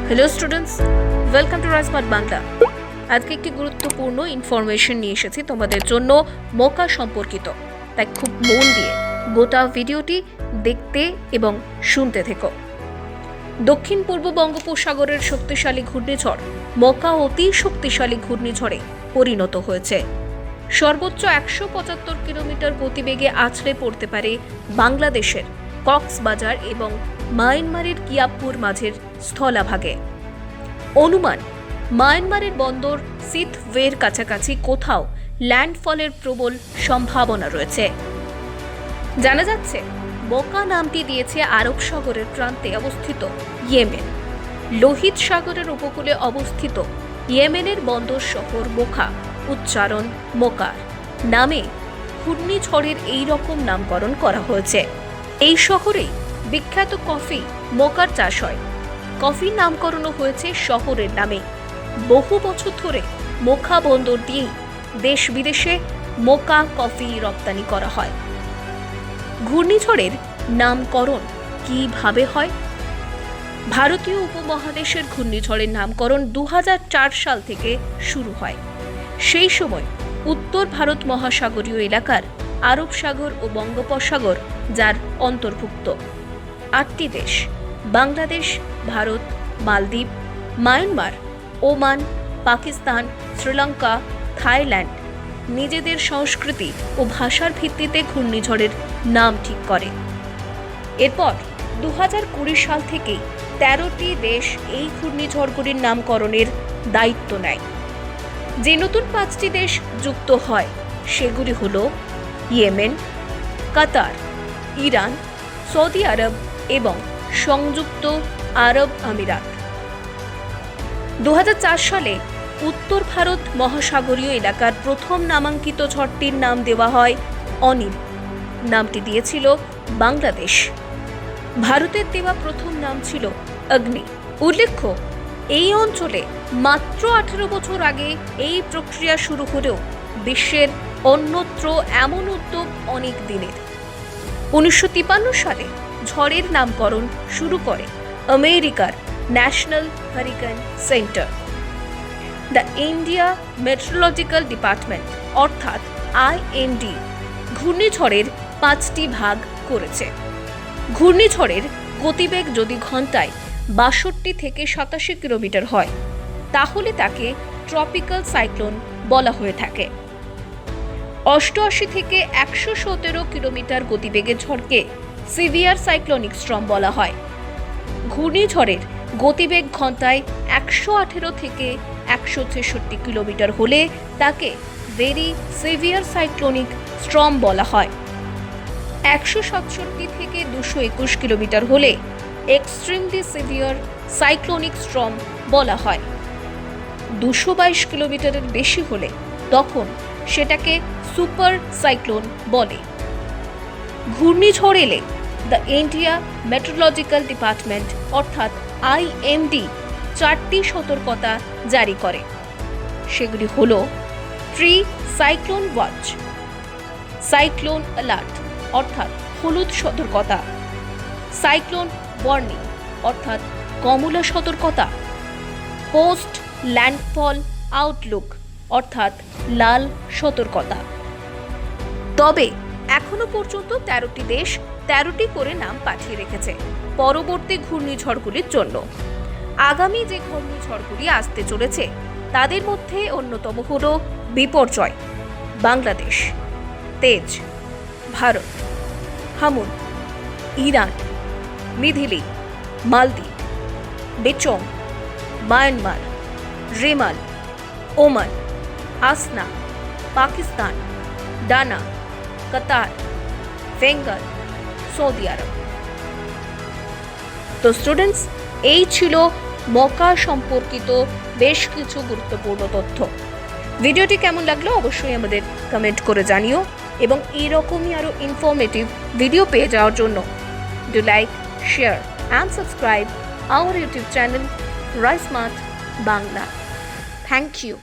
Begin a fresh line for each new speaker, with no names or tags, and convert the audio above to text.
Hello students, welcome to Rajmat Bangla. আজকে একটি গুরুত্বপূর্ণ ইনফরমেশন নিয়ে এসেছি তোমাদের জন্য মোকা সম্পর্কিত। তাই খুব মন দিয়ে গোটা ভিডিওটি দেখতে এবং শুনতে থেকো। দক্ষিণ পূর্ব বঙ্গোপসাগরের শক্তিশালী ঘূর্ণিঝড় মোকা অতি শক্তিশালী ঘূর্ণিঝড়ে পরিণত হয়েছে। সর্বোচ্চ 175 কিলোমিটার গতিবেগে আছড়ে পড়তে পারে বাংলাদেশের কক্সবাজার এবং মায়ানমারের কিয়াপুর মাঝের স্থলভাগে। অনুমান, মায়ানমারের বন্দর সিথওয়ের কাছাকাছি কোথাও ল্যান্ডফলের প্রবল সম্ভাবনা রয়েছে। জানা যাচ্ছে মোকা নামটি দিয়েছে আরব সাগরের প্রান্তে অবস্থিত ইয়েমেন। লোহিত সাগরের উপকূলে অবস্থিত ইয়েমেনের বন্দর শহর মোকা, উচ্চারণ মোকার নামে ঘূর্ণিঝড়ের এই রকম নামকরণ করা হয়েছে। এই শহরেই বিখ্যাত কফি মোকার চাষ হয়। কফির নামকরণও হয়েছে শহরের নামে। বহু বছর ধরে মোকা বন্দর দিয়েই দেশ বিদেশে মোকা কফি রপ্তানি করা হয়। ঘূর্ণিঝড়ের নামকরণ কিভাবে হয়? ভারতীয় উপমহাদেশের ঘূর্ণিঝড়ের নামকরণ 2004 সাল থেকে শুরু হয়। সেই সময় উত্তর ভারত মহাসাগরীয় এলাকার আরব সাগর ও বঙ্গোপসাগর যার অন্তর্ভুক্ত 8টি দেশ বাংলাদেশ, ভারত, মালদ্বীপ, Myanmar, Oman, Pakistan, Sri Lanka, Thailand নিজেদের সংস্কৃতি ও ভাষার ভিত্তিতে ঘূর্ণিঝড়ের নাম ঠিক করে। এরপর 2020 সাল থেকে 13টি দেশ এই ঘূর্ণিঝড়গুলির নামকরণের দায়িত্ব নেয়। যে নতুন 5টি দেশ যুক্ত হয় সেগুলি হল ইয়েমেন, কাতার, ইরান, সৌদি আরব এবং সংযুক্ত আরব আমিরাত। 2004 সালে উত্তর ভারত মহাসাগরীয় এলাকার প্রথম নামাঙ্কিত ঝড়টির নাম দেওয়া হয় অনিল। নামটি দিয়েছিল বাংলাদেশ। ভারতের দেওয়া প্রথম নাম ছিল অগ্নি। উল্লেখ্য, এই অঞ্চলে মাত্র 18 বছর আগে এই প্রক্রিয়া শুরু হলেও বিশ্বের অন্যত্র এমন উদ্যোগ অনেক দিনের। 1953 সালে ঝড়ের নামকরণ শুরু করে আমেরিকার national hurricane centre. The India meteorological department অর্থাৎ IMD ঘূর্ণিঝড়ের 5টি ভাগ করেছে। ঘূর্ণিঝড়ের গতিবেগ যদি ঘন্টায় 62 থেকে 87 কিলোমিটার হয় তাহলে তাকে ট্রপিক্যাল সাইক্লোন বলা হয়ে থাকে। 88 থেকে 117 কিলোমিটার গতিবেগে ঝড়কে সিভিয়ার সাইক্লোনিক স্টর্ম বলা হয়। ঘূর্ণিঝড়ের গতিবেগ ঘন্টায় 118 থেকে 166 কিলোমিটার হলে তাকে ভেরি সিভিয়ার সাইক্লোনিক স্টর্ম বলা হয়। 167 থেকে 221 কিলোমিটার হলে এক্সট্রিমলি সিভিয়ার সাইক্লোনিক স্টর্ম বলা হয়। 222 কিলোমিটারের বেশি হলে তখন সেটাকে সুপার সাইক্লোন বলে। ঘূর্ণিঝড় এলে দ্য ইন্ডিয়া মেট্রোলজিক্যাল ডিপার্টমেন্ট অর্থাৎ IMD 4টি সতর্কতা জারি করে। সেগুলি হল pre cyclone watch, cyclone alert অর্থাৎ হলুদ সতর্কতা, সাইক্লোন ওয়ার্নিং অর্থাৎ কমলা সতর্কতা, পোস্ট ল্যান্ডফল আউটলুক অর্থাৎ লাল সতর্কতা। তবে এখনো পর্যন্ত 13টি দেশ 13টি করে নাম পাঠিয়ে রেখেছে পরবর্তী ঘূর্ণিঝড়গুলির জন্য। আগামী যে ঘূর্ণিঝড়গুলি আসতে চলেছে তাদের মধ্যে অন্যতম হল বিপর্যয় বাংলাদেশ, তেজ ভারত, হামুন ইরান, মিথিলি মালদ্বীপ, বেচং মায়ানমার, রেমাল ওমান, আসনা পাকিস্তান, ডানা কাতার, বেঙ্গল সৌদি আরব। তো স্টুডেন্টস, এই ছিল মোকা সম্পর্কিত বেশ কিছু গুরুত্বপূর্ণ তথ্য। ভিডিওটি কেমন লাগলো অবশ্যই আমাদের কমেন্ট করে জানিও এবং এইরকমই আরও ইনফরমেটিভ ভিডিও পেয়ে যাওয়ার জন্য do like, share and subscribe our YouTube channel Rajmat Bangla. Thank you.